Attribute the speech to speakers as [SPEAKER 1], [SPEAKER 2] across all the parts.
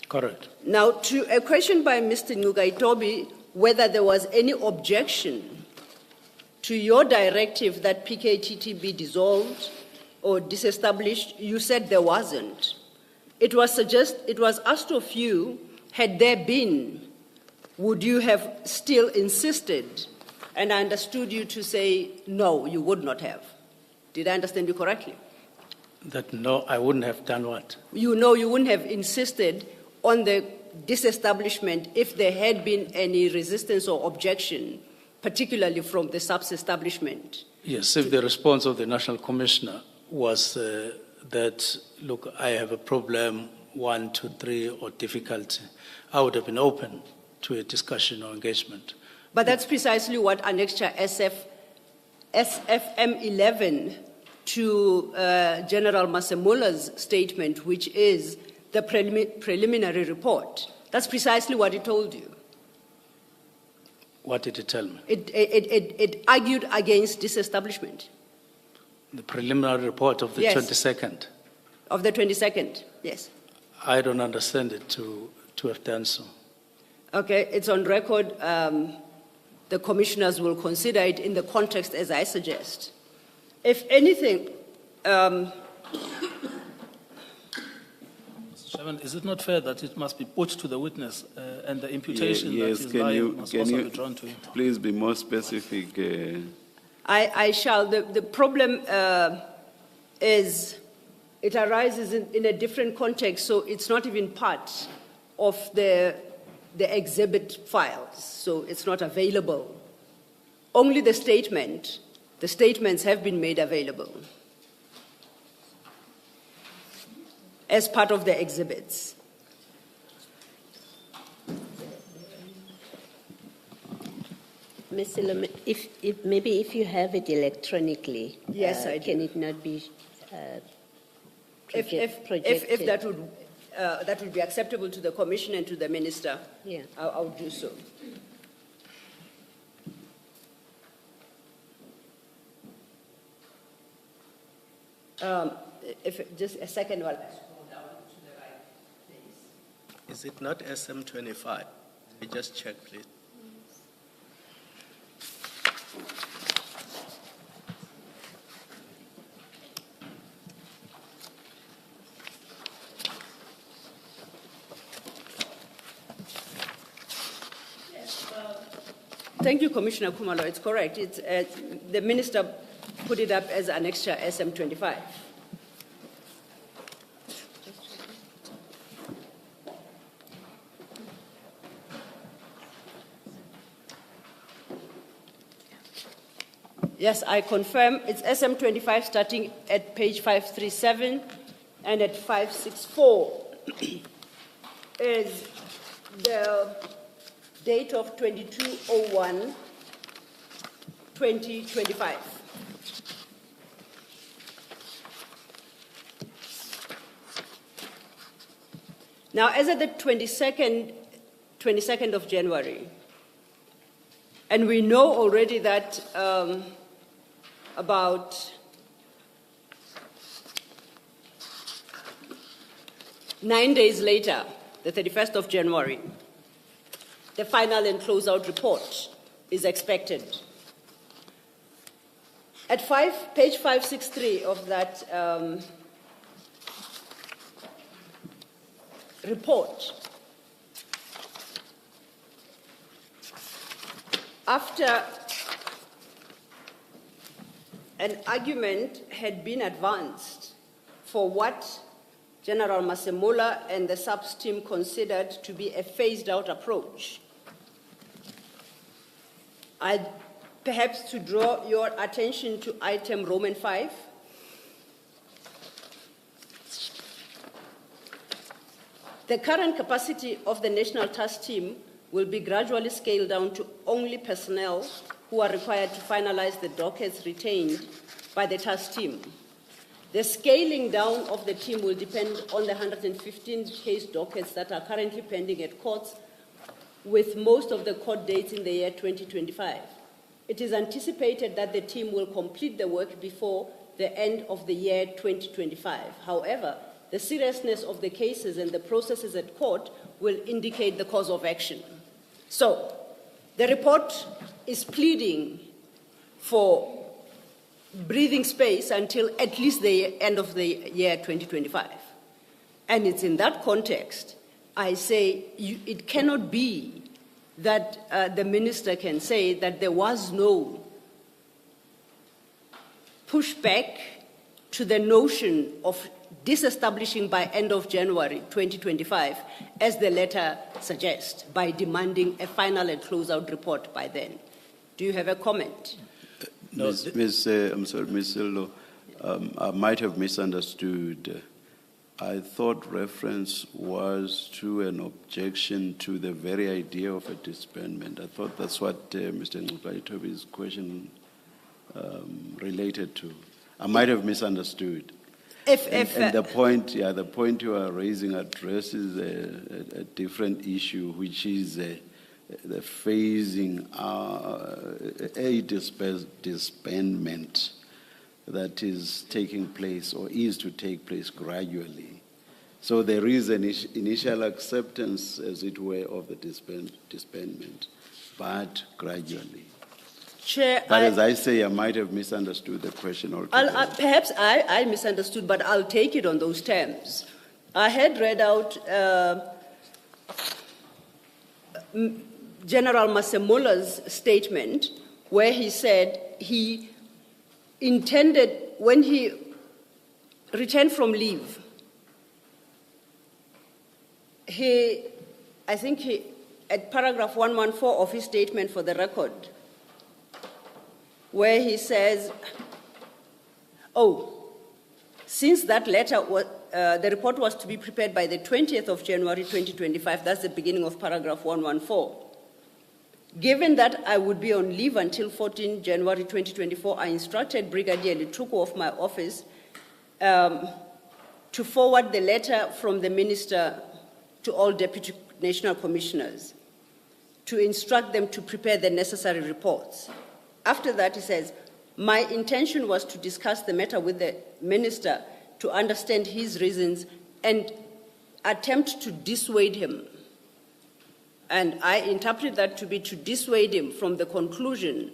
[SPEAKER 1] Correct.
[SPEAKER 2] Now, to a question by Mr. Ngcukaitobi, whether there was any objection to your directive that PKTT be dissolved or disestablished, you said there wasn't. It was asked of you, had there been, would you have still insisted? And I understood you to say, no, you would not have. Did I understand you correctly?
[SPEAKER 1] That no, I wouldn't have done what?
[SPEAKER 2] You know you wouldn't have insisted on the disestablishment if there had been any resistance or objection, particularly from the subs-establishment.
[SPEAKER 1] Yes, if the response of the National Commissioner was that, look, I have a problem, 1, 2, 3, or difficulty, I would have been open to a discussion or engagement.
[SPEAKER 2] But that's precisely what Annexure SFM 11 to General Masemola's statement, which is the preliminary report. That's precisely what it told you.
[SPEAKER 1] What did it tell me?
[SPEAKER 2] It argued against disestablishment.
[SPEAKER 1] The preliminary report of the
[SPEAKER 2] Yes.
[SPEAKER 1] 22nd.
[SPEAKER 2] Of the 22nd, yes.
[SPEAKER 1] I don't understand it to have done so.
[SPEAKER 2] Okay, it's on record. The commissioners will consider it in the context as I suggest. If anything,
[SPEAKER 3] Mr. Chairman, is it not fair that it must be put to the witness and the imputation
[SPEAKER 4] Yes,
[SPEAKER 3] that is
[SPEAKER 4] can
[SPEAKER 3] lying
[SPEAKER 4] you,
[SPEAKER 3] must
[SPEAKER 4] can
[SPEAKER 3] also
[SPEAKER 4] you
[SPEAKER 3] be drawn to him?
[SPEAKER 4] please be more specific?
[SPEAKER 2] I shall. The problem is it arises in a different context, so it's not even part of the exhibit files, so it's not available. Only the statements have been made available as part of the exhibits.
[SPEAKER 5] Ms. Sello, maybe if you have it electronically,
[SPEAKER 2] Yes, I do.
[SPEAKER 5] can it not be
[SPEAKER 2] If
[SPEAKER 5] projected?
[SPEAKER 2] that would be acceptable to the Commission and to the Minister,
[SPEAKER 5] Yeah.
[SPEAKER 2] I'll do so. Just a second while I scroll down to the right place.
[SPEAKER 6] Is it not SM25? Just check, please.
[SPEAKER 2] Thank you, Commissioner Khumalo. It's correct. It's, the Minister put it up as Annexure SM25. Yes, I confirm it's SM25 starting at page 537 and at 564 is the date of 22/01/2025. Now, as of the 22nd of January, and we know already that about 9 days later, the 31st of January, the final and closeout report is expected. At page 563 of that report, after an argument had been advanced for what General Masemola and the SAPS team considered to be a phased-out approach, perhaps to draw your attention to item Roman 5. The current capacity of the National Task Team will be gradually scaled down to only personnel who are required to finalize the dockets retained by the task team. The scaling down of the team will depend on the 115 case dockets that are currently pending at courts, with most of the court dates in the year 2025. It is anticipated that the team will complete the work before the end of the year 2025. However, the seriousness of the cases and the processes at court will indicate the course of action. So, the report is pleading for breathing space until at least the end of the year 2025. And it's in that context, I say it cannot be that the minister can say that there was no pushback to the notion of disestablishing by end of January 2025, as the letter suggests, by demanding a final and closeout report by then. Do you have a comment?
[SPEAKER 1] No,
[SPEAKER 4] Ms. Sello, I might have misunderstood. I thought reference was to an objection to the very idea of a disbandment. I thought that's what Mr. Ngcukaitobi's question related to. I might have misunderstood. And the point you are raising addresses a different issue, which is the phasing a disbandment that is taking place or is to take place gradually. So there is an initial acceptance, as it were, of the disbandment, but gradually.
[SPEAKER 2] Chair,
[SPEAKER 4] But as I say, I might have misunderstood the question altogether.
[SPEAKER 2] Perhaps I misunderstood, but I'll take it on those terms. I had read out General Masemola's statement where he said he intended, when he returned from leave, at paragraph 114 of his statement for the record, where he says, since that letter, the report was to be prepared by the 20th of January 2025, that's the beginning of paragraph 114. Given that I would be on leave until 14 January 2024, I instructed Brigadier Lituko of my office to forward the letter from the minister to all deputy national commissioners to instruct them to prepare the necessary reports. After that, he says, my intention was to discuss the matter with the minister to understand his reasons and attempt to dissuade him. And I interpret that to be to dissuade him from the conclusion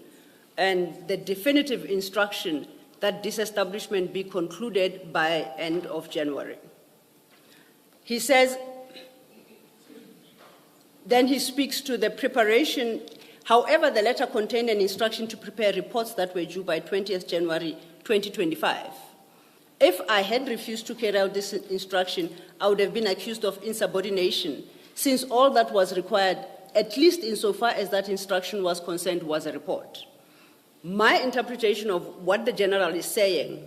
[SPEAKER 2] and the definitive instruction that disestablishment be concluded by end of January. He says, then he speaks to the preparation. However, the letter contained an instruction to prepare reports that were due by 20th January 2025. If I had refused to carry out this instruction, I would have been accused of insubordination, since all that was required, at least insofar as that instruction was concerned, was a report. My interpretation of what the general is saying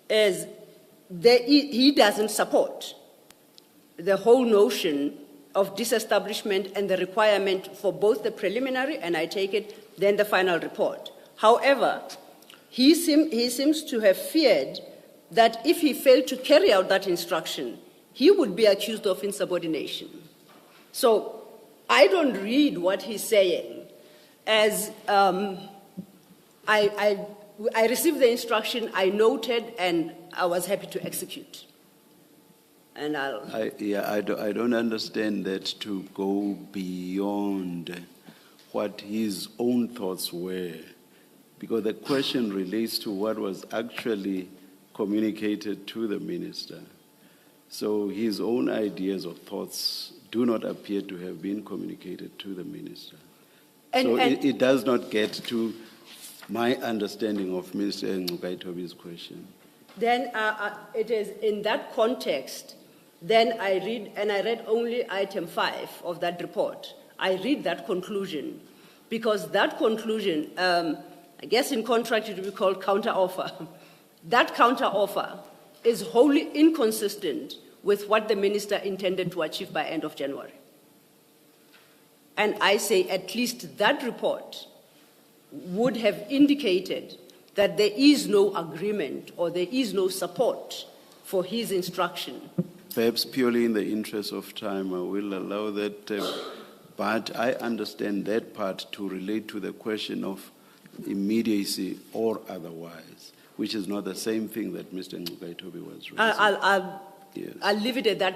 [SPEAKER 2] is that he doesn't support the whole notion of disestablishment and the requirement for both the preliminary, and I take it, then the final report. However, he seems to have feared that if he failed to carry out that instruction, he would be accused of insubordination. So I don't read what he's saying as I received the instruction, I noted, and I was happy to execute. And I
[SPEAKER 4] don't understand that to go beyond what his own thoughts were, because the question relates to what was actually communicated to the minister. So his own ideas or thoughts do not appear to have been communicated to the minister. It does not get to my understanding of Mr. Ngcukaitobi's question.
[SPEAKER 2] Then it is in that context. Then I read only item 5 of that report. I read that conclusion, because that conclusion, I guess in contract it would be called counteroffer. That counteroffer is wholly inconsistent with what the minister intended to achieve by end of January. And I say at least that report would have indicated that there is no agreement or there is no support for his instruction.
[SPEAKER 4] Perhaps purely in the interest of time, I will allow that, but I understand that part to relate to the question of immediacy or otherwise, which is not the same thing that Mr. Ngcukaitobi was raising. Yes.
[SPEAKER 2] I'll leave it at that.